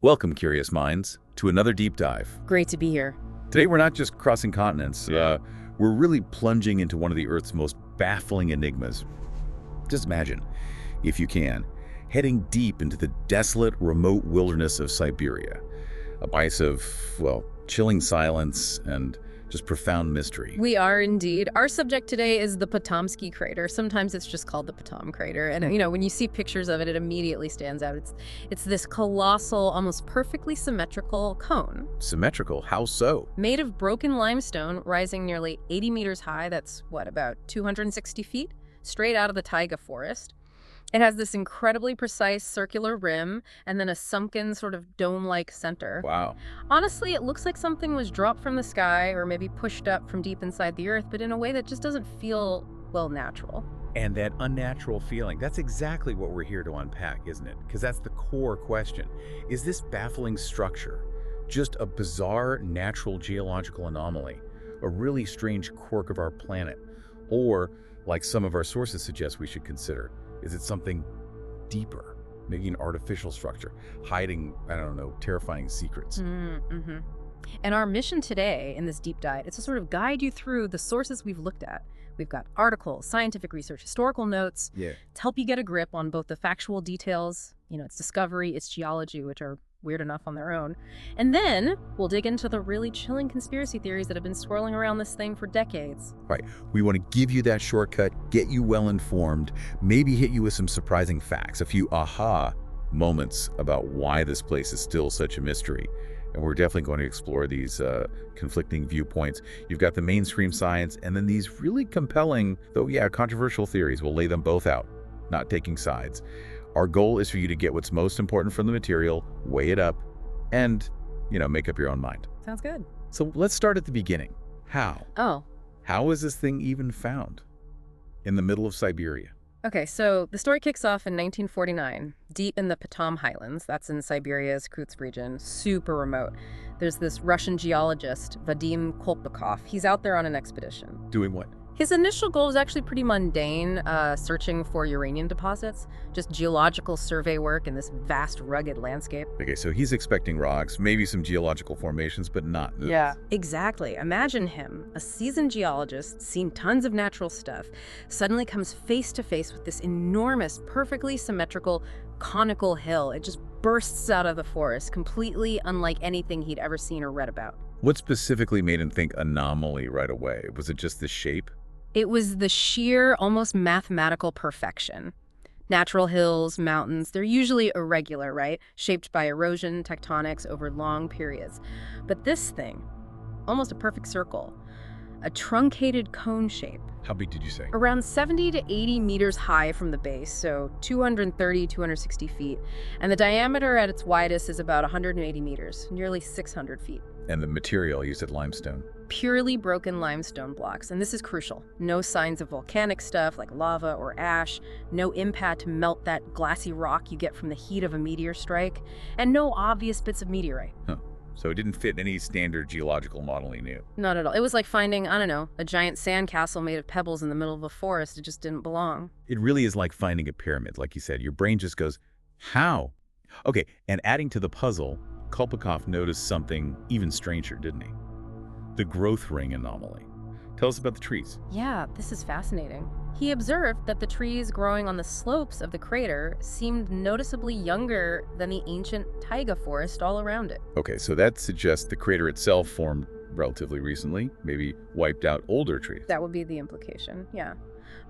Welcome, curious minds, to another deep dive. Great to be here. Today, we're not just crossing continents. We're really plunging into one of the Earth's most baffling enigmas. Just imagine, if you can, heading deep into the desolate, remote wilderness of Siberia. A place of, well, chilling silence and just profound mystery. We are indeed. Our subject today is the Patomskiy crater. Sometimes it's just called the Patom crater. And, when you see pictures of it, it immediately stands out. It's this colossal, almost perfectly symmetrical cone. Symmetrical? How so? Made of broken limestone, rising nearly 80 meters high. That's, about 260 feet? Straight out of the taiga forest. It has this incredibly precise circular rim and then a sunken sort of dome-like center. Wow. Honestly, it looks like something was dropped from the sky or maybe pushed up from deep inside the earth, but in a way that just doesn't feel, well, natural. And that unnatural feeling, that's exactly what we're here to unpack, isn't it? Because that's the core question. Is this baffling structure just a bizarre natural geological anomaly, a really strange quirk of our planet? Or, like some of our sources suggest we should consider, is it something deeper, maybe an artificial structure, hiding, terrifying secrets? Mm-hmm. And our mission today in this deep dive is to sort of guide you through the sources we've looked at. We've got articles, scientific research, historical notes to help you get a grip on both the factual details, its discovery, its geology, which are weird enough on their own. And then we'll dig into the really chilling conspiracy theories that have been swirling around this thing for decades. Right. We want to give you that shortcut, get you well informed, maybe hit you with some surprising facts, a few aha moments about why this place is still such a mystery. And we're definitely going to explore these conflicting viewpoints. You've got the mainstream science and then these really compelling, though controversial theories. We'll lay them both out, not taking sides. Our goal is for you to get what's most important from the material, weigh it up, and, make up your own mind. Sounds good. So let's start at the beginning. How? How was this thing even found in the middle of Siberia? Okay, so the story kicks off in 1949, deep in the Patom Highlands. That's in Siberia's Kursk region, super remote. There's this Russian geologist, Vadim Kolpakov. He's out there on an expedition. Doing what? His initial goal was actually pretty mundane, searching for uranium deposits, just geological survey work in this vast, rugged landscape. Okay, so he's expecting rocks, maybe some geological formations, but not this. Yeah, exactly. Imagine him, a seasoned geologist, seen tons of natural stuff, suddenly comes face to face with this enormous, perfectly symmetrical, conical hill. It just bursts out of the forest, completely unlike anything he'd ever seen or read about. What specifically made him think anomaly right away? Was it just the shape? It was the sheer, almost mathematical perfection. Natural hills, mountains, they're usually irregular, right? Shaped by erosion, tectonics over long periods. But this thing, almost a perfect circle, a truncated cone shape. How big did you say? Around 70 to 80 meters high from the base, so 230, 260 feet. And the diameter at its widest is about 180 meters, nearly 600 feet. And the material, you said limestone? Purely broken limestone blocks, and this is crucial. No signs of volcanic stuff like lava or ash, no impact to melt that glassy rock you get from the heat of a meteor strike, and no obvious bits of meteorite. Huh. So it didn't fit any standard geological model he knew? Not at all. It was like finding, a giant sandcastle made of pebbles in the middle of a forest. It just didn't belong. It really is like finding a pyramid, like you said. Your brain just goes, how? Okay, and adding to the puzzle, Kolpakov noticed something even stranger, didn't he? The growth ring anomaly. Tell us about the trees. Yeah, this is fascinating. He observed that the trees growing on the slopes of the crater seemed noticeably younger than the ancient taiga forest all around it. Okay, so that suggests the crater itself formed relatively recently, maybe wiped out older trees. That would be the implication, yeah.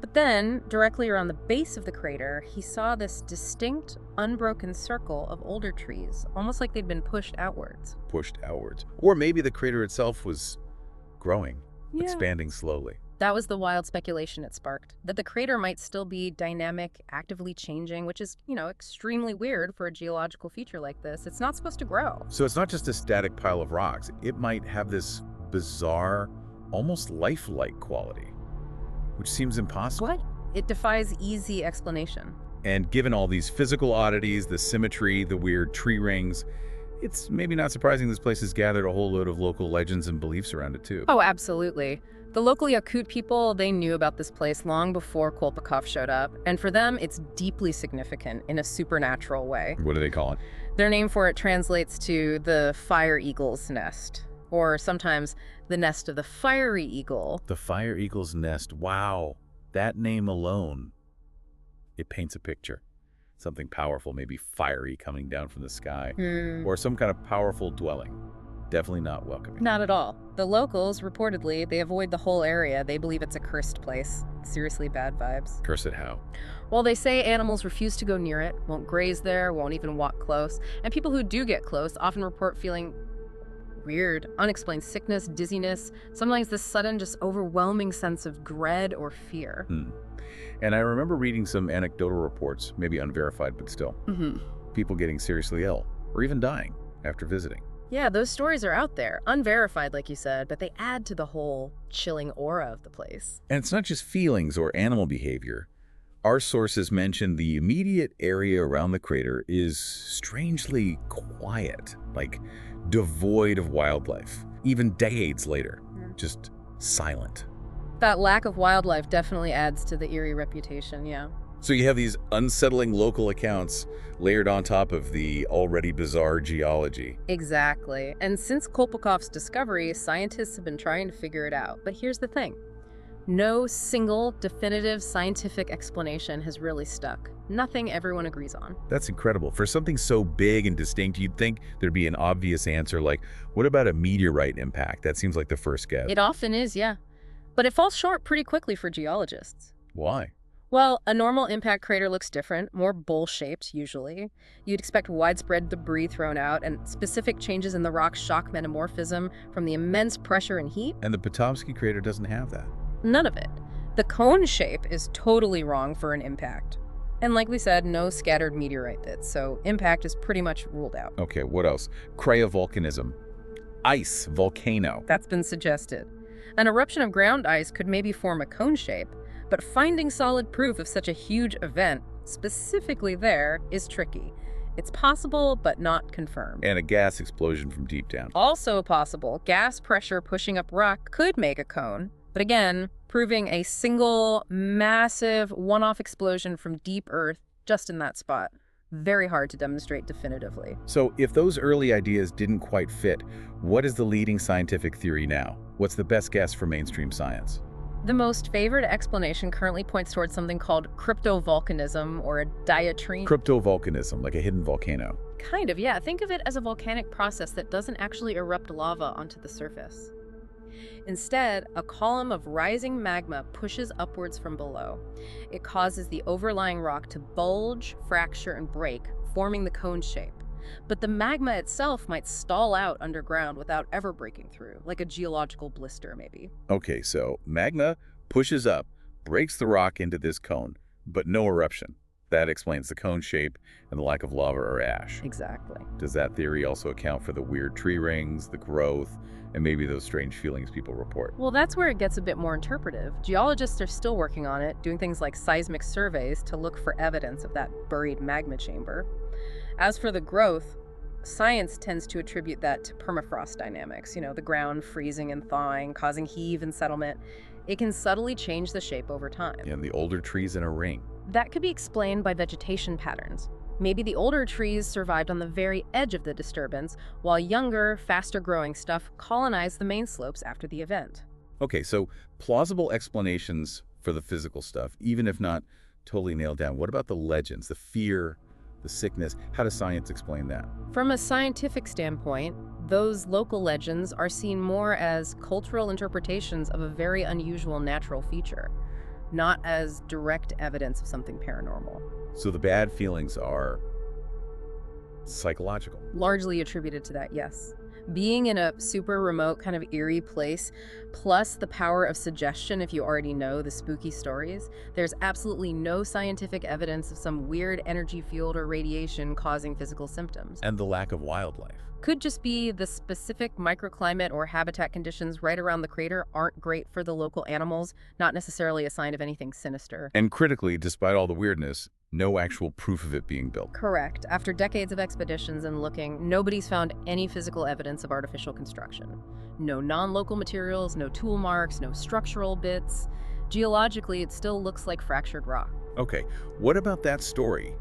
But then, directly around the base of the crater, he saw this distinct, unbroken circle of older trees, almost like they'd been pushed outwards. Pushed outwards. Or maybe the crater itself was growing, expanding slowly. That was the wild speculation it sparked, that the crater might still be dynamic, actively changing, which is, extremely weird for a geological feature like this. It's not supposed to grow. So it's not just a static pile of rocks. It might have this bizarre, almost lifelike quality, which seems impossible. What? It defies easy explanation. And given all these physical oddities, the symmetry, the weird tree rings, It's maybe not surprising this place has gathered a whole load of local legends and beliefs around it, too. Oh, absolutely. The local Yakut people, they knew about this place long before Kolpakov showed up, and for them, it's deeply significant in a supernatural way. What do they call it? Their name for it translates to the fire eagle's nest, or sometimes the nest of the fiery eagle. The fire eagle's nest. Wow. That name alone, it paints a picture. Something powerful, maybe fiery, coming down from the sky, or some kind of powerful dwelling. Definitely not welcoming. Not at all. The locals, reportedly, they avoid the whole area. They believe it's a cursed place. Seriously bad vibes. Curse it how? Well, they say animals refuse to go near it, won't graze there, won't even walk close. And people who do get close often report feeling weird, unexplained sickness, dizziness, sometimes this sudden, just overwhelming sense of dread or fear. And I remember reading some anecdotal reports, maybe unverified, but still. People getting seriously ill, or even dying after visiting. Yeah, those stories are out there, unverified, like you said, but they add to the whole chilling aura of the place. And it's not just feelings or animal behavior. Our sources mention the immediate area around the crater is strangely quiet, like devoid of wildlife, even decades later, just silent. That lack of wildlife definitely adds to the eerie reputation, yeah. So you have these unsettling local accounts layered on top of the already bizarre geology. Exactly. And since Kolpakov's discovery, scientists have been trying to figure it out. But here's the thing. No single definitive scientific explanation has really stuck. Nothing everyone agrees on. That's incredible. For something so big and distinct, you'd think there'd be an obvious answer like, what about a meteorite impact? That seems like the first guess. It often is, yeah. But it falls short pretty quickly for geologists. Why? Well, a normal impact crater looks different, more bowl-shaped usually. You'd expect widespread debris thrown out and specific changes in the rock's shock metamorphism from the immense pressure and heat. And the Patomskiy crater doesn't have that. None of it. The cone shape is totally wrong for an impact. And like we said, no scattered meteorite bits, so impact is pretty much ruled out. Okay, what else? Cryovolcanism. Ice volcano. That's been suggested. An eruption of ground ice could maybe form a cone shape, but finding solid proof of such a huge event, specifically there, is tricky. It's possible, but not confirmed. And a gas explosion from deep down. Also possible, gas pressure pushing up rock could make a cone, but again, proving a single, massive, one-off explosion from deep Earth just in that spot. Very hard to demonstrate definitively. So if those early ideas didn't quite fit, what is the leading scientific theory now? What's the best guess for mainstream science? The most favored explanation currently points towards something called cryptovolcanism or a diatreme. Cryptovolcanism, like a hidden volcano. Kind of, yeah. Think of it as a volcanic process that doesn't actually erupt lava onto the surface. Instead, a column of rising magma pushes upwards from below. It causes the overlying rock to bulge, fracture, and break, forming the cone shape. But the magma itself might stall out underground without ever breaking through, like a geological blister, maybe. Okay, so magma pushes up, breaks the rock into this cone, but no eruption. That explains the cone shape and the lack of lava or ash. Exactly. Does that theory also account for the weird tree rings, the growth, and maybe those strange feelings people report? Well, that's where it gets a bit more interpretive. Geologists are still working on it, doing things like seismic surveys to look for evidence of that buried magma chamber. As for the growth, science tends to attribute that to permafrost dynamics, the ground freezing and thawing, causing heave and settlement. It can subtly change the shape over time. And the older trees in a ring. That could be explained by vegetation patterns. Maybe the older trees survived on the very edge of the disturbance, while younger, faster-growing stuff colonized the main slopes after the event. Okay, so plausible explanations for the physical stuff, even if not totally nailed down. What about the legends, the fear, the sickness? How does science explain that? From a scientific standpoint, those local legends are seen more as cultural interpretations of a very unusual natural feature, not as direct evidence of something paranormal. So the bad feelings are psychological? Largely attributed to that, yes. Being in a super remote, kind of eerie place, plus the power of suggestion if you already know the spooky stories, there's absolutely no scientific evidence of some weird energy field or radiation causing physical symptoms. And the lack of wildlife. Could just be the specific microclimate or habitat conditions right around the crater aren't great for the local animals, not necessarily a sign of anything sinister. And critically, despite all the weirdness, No actual proof of it being built. Correct. After decades of expeditions and looking, nobody's found any physical evidence of artificial construction. No non-local materials, no tool marks, no structural bits. Geologically, it still looks like fractured rock. Okay, what about that story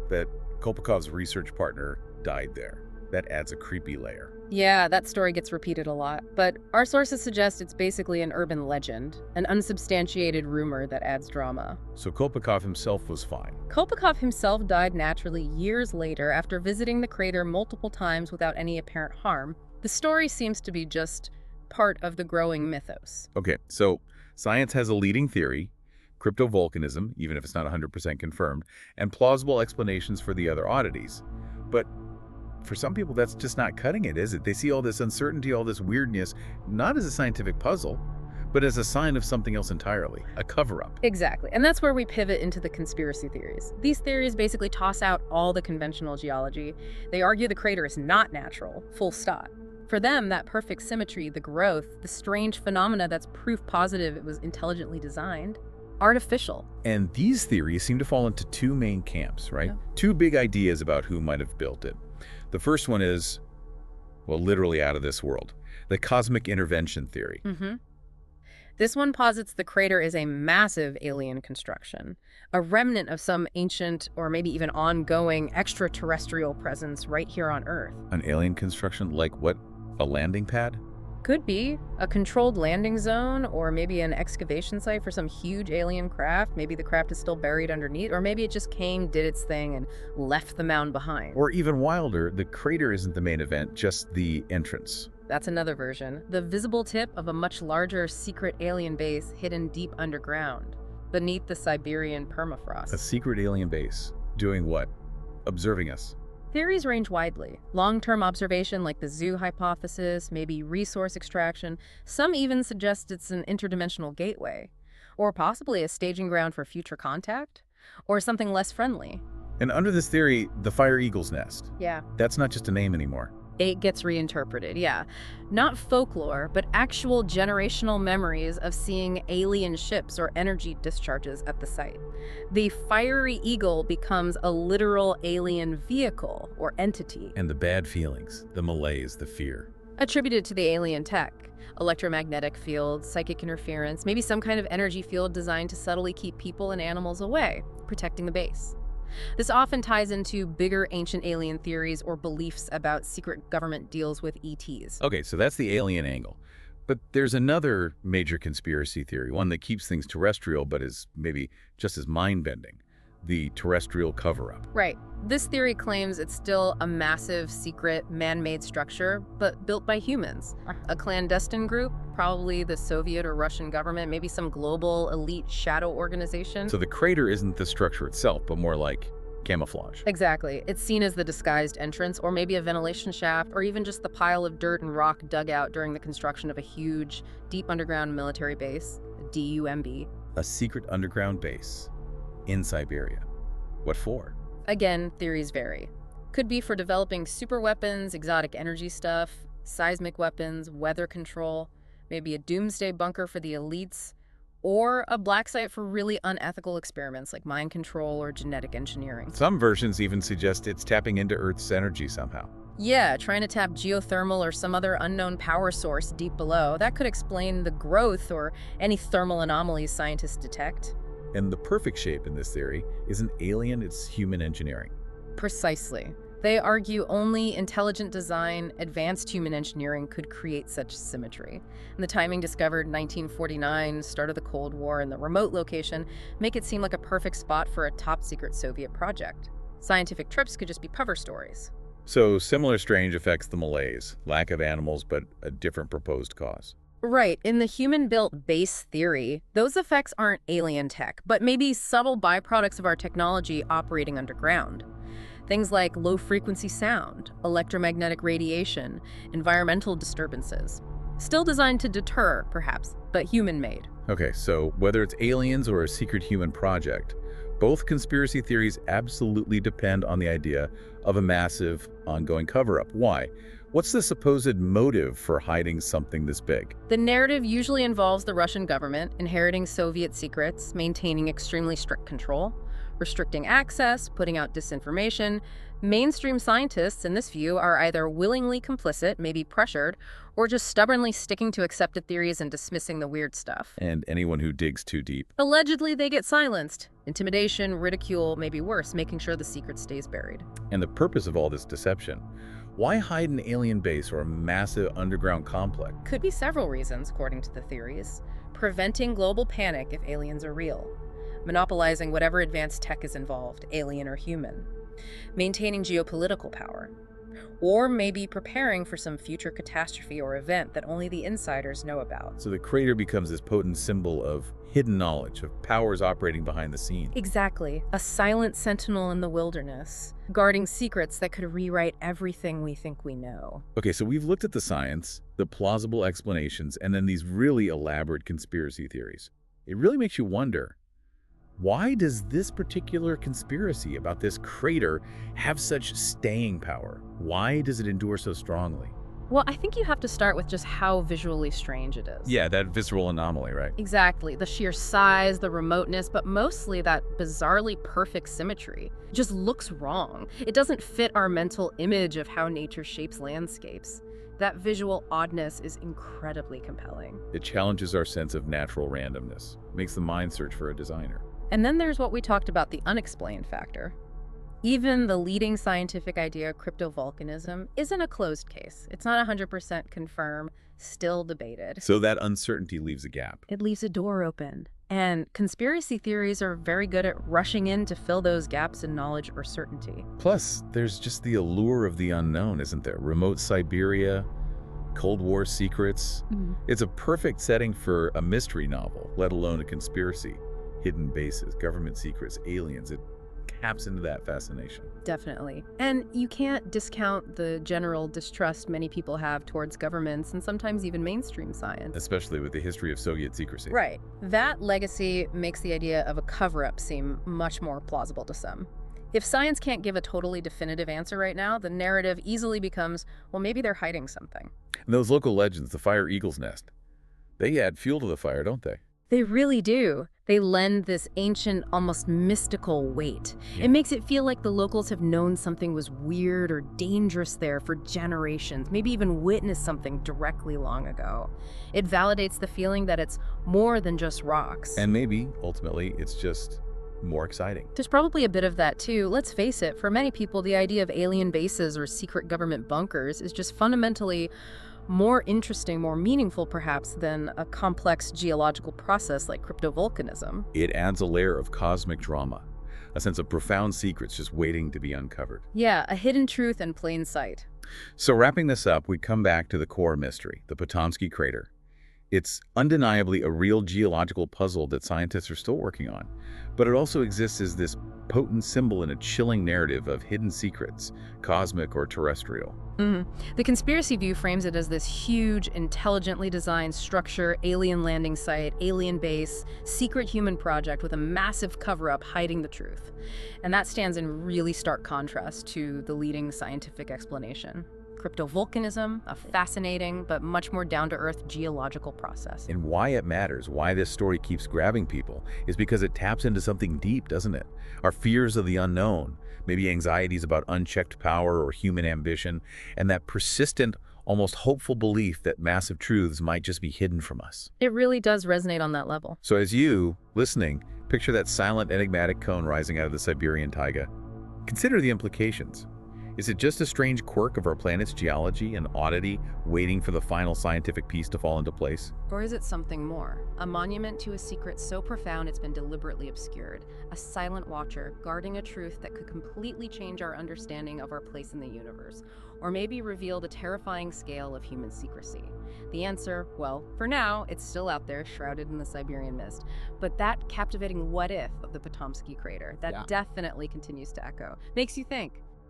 that Kolpikov's research partner died there? That adds a creepy layer. Yeah, that story gets repeated a lot, but our sources suggest it's basically an urban legend, an unsubstantiated rumor that adds drama. So Kolpikov himself was fine. Kolpikov himself died naturally years later after visiting the crater multiple times without any apparent harm. The story seems to be just part of the growing mythos. Okay, so science has a leading theory, cryptovolcanism, even if it's not 100% confirmed, and plausible explanations for the other oddities. But for some people, that's just not cutting it, is it? They see all this uncertainty, all this weirdness, not as a scientific puzzle, but as a sign of something else entirely, a cover-up. Exactly, and that's where we pivot into the conspiracy theories. These theories basically toss out all the conventional geology. They argue the crater is not natural, full stop. For them, that perfect symmetry, the growth, the strange phenomena that's proof positive it was intelligently designed, artificial. And these theories seem to fall into two main camps, right? Yeah. Two big ideas about who might have built it. The first one is, well, literally out of this world, the cosmic intervention theory. This one posits the crater is a massive alien construction, a remnant of some ancient or maybe even ongoing extraterrestrial presence right here on Earth. An alien construction like what? A landing pad? Could be a controlled landing zone, or maybe an excavation site for some huge alien craft. Maybe the craft is still buried underneath, or maybe it just came, did its thing, and left the mound behind. Or even wilder, the crater isn't the main event, just the entrance. That's another version. The visible tip of a much larger secret alien base hidden deep underground, beneath the Siberian permafrost. A secret alien base. Doing what? Observing us. Theories range widely. Long-term observation like the zoo hypothesis, maybe resource extraction. Some even suggest it's an interdimensional gateway, or possibly a staging ground for future contact, or something less friendly. And under this theory, the Fire Eagle's Nest. Yeah. That's not just a name anymore. It gets reinterpreted, yeah. Not folklore, but actual generational memories of seeing alien ships or energy discharges at the site. The fiery eagle becomes a literal alien vehicle or entity. And the bad feelings, the malaise, the fear. Attributed to the alien tech. Electromagnetic fields, psychic interference, maybe some kind of energy field designed to subtly keep people and animals away, protecting the base. This often ties into bigger ancient alien theories or beliefs about secret government deals with ETs. Okay, so that's the alien angle. But there's another major conspiracy theory, one that keeps things terrestrial but is maybe just as mind-bending. The terrestrial cover-up. Right. This theory claims it's still a massive, secret, man-made structure, but built by humans. A clandestine group, probably the Soviet or Russian government, maybe some global elite shadow organization. So the crater isn't the structure itself, but more like camouflage. Exactly. It's seen as the disguised entrance, or maybe a ventilation shaft, or even just the pile of dirt and rock dug out during the construction of a huge, deep underground military base, a DUMB. A secret underground base in Siberia. What for? Again, theories vary. Could be for developing super weapons, exotic energy stuff, seismic weapons, weather control, maybe a doomsday bunker for the elites, or a black site for really unethical experiments like mind control or genetic engineering. Some versions even suggest it's tapping into Earth's energy somehow. Yeah, trying to tap geothermal or some other unknown power source deep below. That could explain the growth or any thermal anomalies scientists detect. And the perfect shape in this theory isn't alien, it's human engineering. Precisely. They argue only intelligent design, advanced human engineering could create such symmetry. And the timing discovered in 1949, start of the Cold War, and the remote location make it seem like a perfect spot for a top-secret Soviet project. Scientific trips could just be cover stories. So similar strange affects the malaise, lack of animals, but a different proposed cause. Right. In the human-built base theory, those effects aren't alien tech, but maybe subtle byproducts of our technology operating underground. Things like low-frequency sound, electromagnetic radiation, environmental disturbances. Still designed to deter, perhaps, but human-made. Okay, so whether it's aliens or a secret human project, both conspiracy theories absolutely depend on the idea of a massive, ongoing cover-up. Why? What's the supposed motive for hiding something this big? The narrative usually involves the Russian government inheriting Soviet secrets, maintaining extremely strict control. restricting access, putting out disinformation. Mainstream scientists, in this view, are either willingly complicit, maybe pressured, or just stubbornly sticking to accepted theories and dismissing the weird stuff. And anyone who digs too deep. Allegedly, they get silenced. Intimidation, ridicule, maybe worse, making sure the secret stays buried. And the purpose of all this deception? Why hide an alien base or a massive underground complex? Could be several reasons, according to the theories. Preventing global panic if aliens are real. Monopolizing whatever advanced tech is involved, alien or human. Maintaining geopolitical power. Or maybe preparing for some future catastrophe or event that only the insiders know about. So the crater becomes this potent symbol of hidden knowledge, of powers operating behind the scenes. Exactly. A silent sentinel in the wilderness, guarding secrets that could rewrite everything we think we know. Okay, so we've looked at the science, the plausible explanations, and then these really elaborate conspiracy theories. It really makes you wonder, why does this particular conspiracy about this crater have such staying power? Why does it endure so strongly? Well, I think you have to start with just how visually strange it is. Yeah, that visceral anomaly, right? Exactly. The sheer size, the remoteness, but mostly that bizarrely perfect symmetry. It just looks wrong. It doesn't fit our mental image of how nature shapes landscapes. That visual oddness is incredibly compelling. It challenges our sense of natural randomness, makes the mind search for a designer. And then there's what we talked about, the unexplained factor. Even the leading scientific idea, cryptovolcanism, isn't a closed case. It's not 100% confirmed, still debated. So that uncertainty leaves a gap. It leaves a door open. And conspiracy theories are very good at rushing in to fill those gaps in knowledge or certainty. Plus, there's just the allure of the unknown, isn't there? Remote Siberia, Cold War secrets. It's a perfect setting for a mystery novel, let alone a conspiracy. Hidden bases, government secrets, aliens. It taps into that fascination. Definitely. And you can't discount the general distrust many people have towards governments and sometimes even mainstream science. Especially with the history of Soviet secrecy. Right. That legacy makes the idea of a cover-up seem much more plausible to some. If science can't give a totally definitive answer right now, the narrative easily becomes, well, maybe they're hiding something. And those local legends, the Fire Eagle's Nest, they add fuel to the fire, don't they? They really do. They lend this ancient, almost mystical weight. It makes it feel like the locals have known something was weird or dangerous there for generations, maybe even witnessed something directly long ago. It validates the feeling that it's more than just rocks. And maybe, ultimately, it's just more exciting. There's probably a bit of that too. Let's face it, for many people, the idea of alien bases or secret government bunkers is just fundamentally more interesting, more meaningful perhaps, than a complex geological process like cryptovolcanism. It adds a layer of cosmic drama, a sense of profound secrets just waiting to be uncovered. Yeah, a hidden truth in plain sight. So wrapping this up, we come back to the core mystery, the Patomskiy crater. It's undeniably a real geological puzzle that scientists are still working on, but it also exists as this potent symbol in a chilling narrative of hidden secrets, cosmic or terrestrial. The conspiracy view frames it as this huge, intelligently designed structure, alien landing site, alien base, secret human project with a massive cover-up hiding the truth. And that stands in really stark contrast to the leading scientific explanation. Cryptovolcanism, a fascinating but much more down-to-earth geological process. And why it matters, why this story keeps grabbing people, is because it taps into something deep, doesn't it? Our fears of the unknown, maybe anxieties about unchecked power or human ambition, and that persistent, almost hopeful belief that massive truths might just be hidden from us. It really does resonate on that level. So as you, listening, picture that silent, enigmatic cone rising out of the Siberian taiga, consider the implications. Is it just a strange quirk of our planet's geology, an oddity waiting for the final scientific piece to fall into place? Or is it something more? A monument to a secret so profound it's been deliberately obscured. A silent watcher guarding a truth that could completely change our understanding of our place in the universe. Or maybe reveal the terrifying scale of human secrecy. The answer, well, for now, it's still out there, shrouded in the Siberian mist. But that captivating what if of the Patomskiy crater, that definitely continues to echo. Makes you think.